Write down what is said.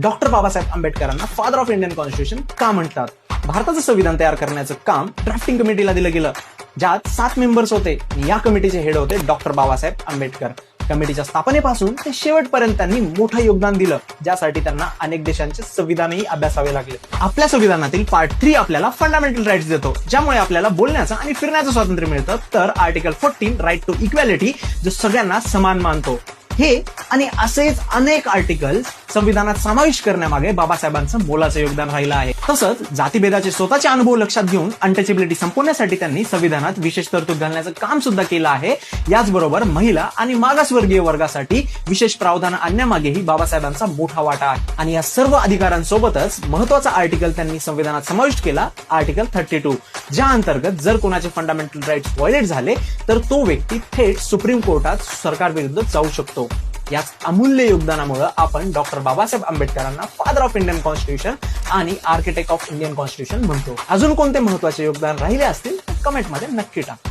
Doctor Babasaheb आंबेडकरांना father of Indian constitution का म्हणतात? भारताचं संविधान तयार करण्याचं काम ड्राफ्टिंग कमिटीला दिलं गेलं, ज्यात 7 मेंबर्स होते. या कमिटीचे हेड होते डॉक्टर बाबासाहेब आंबेडकर. कमिटीच्या स्थापनेपासून ते शेवटपर्यंत त्यांनी मोठं योगदान दिलं, ज्यासाठी त्यांना अनेक देशांचे संविधानही अभ्यासावे लागले. आपल्या संविधानातील पार्ट 3 आपल्याला फंडामेंटल राईट्स देतो, ज्यामुळे आपल्याला बोलण्याचं आणि फिरण्याचं स्वातंत्र्य मिळतं. तर आर्टिकल 14 राईट टू इक्वॅलिटी, जो सगळ्यांना समान मानतो. हे आणि असेच अनेक आर्टिकल संविधानात समाविष्ट करण्यामागे बाबासाहेबांचं मोलाचं योगदान राहिलं आहे. तसंच जातीभेदाचे स्वतःचे अनुभव लक्षात घेऊन अनटचेबिलिटी संपवण्यासाठी त्यांनी संविधानात विशेष तरतूद घालण्याचं काम सुद्धा केलं आहे. याचबरोबर महिला आणि मागासवर्गीय वर्गासाठी विशेष प्रावधान आणण्यामागेही बाबासाहेबांचा मोठा वाटा आहे. आणि या सर्व अधिकारांसोबतच महत्वाचा आर्टिकल त्यांनी संविधानात समाविष्ट केला, आर्टिकल 32, ज्या अंतर्गत जर कोणाचे फंडामेंटल राईट्स व्हायोलेट झाले तर तो व्यक्ती थेट सुप्रीम कोर्टात सरकारविरुद्ध जाऊ शकतो. याच अमूल्य योगदानामुळे आपण डॉक्टर बाबासाहेब आंबेडकरांना फादर ऑफ इंडियन कॉन्स्टिट्यूशन आणि आर्किटेक्ट ऑफ इंडियन कॉन्स्टिट्यूशन म्हणतो. अजून कोणते महत्वाचे योगदान राहिले असतील कमेंटमध्ये नक्की टाका.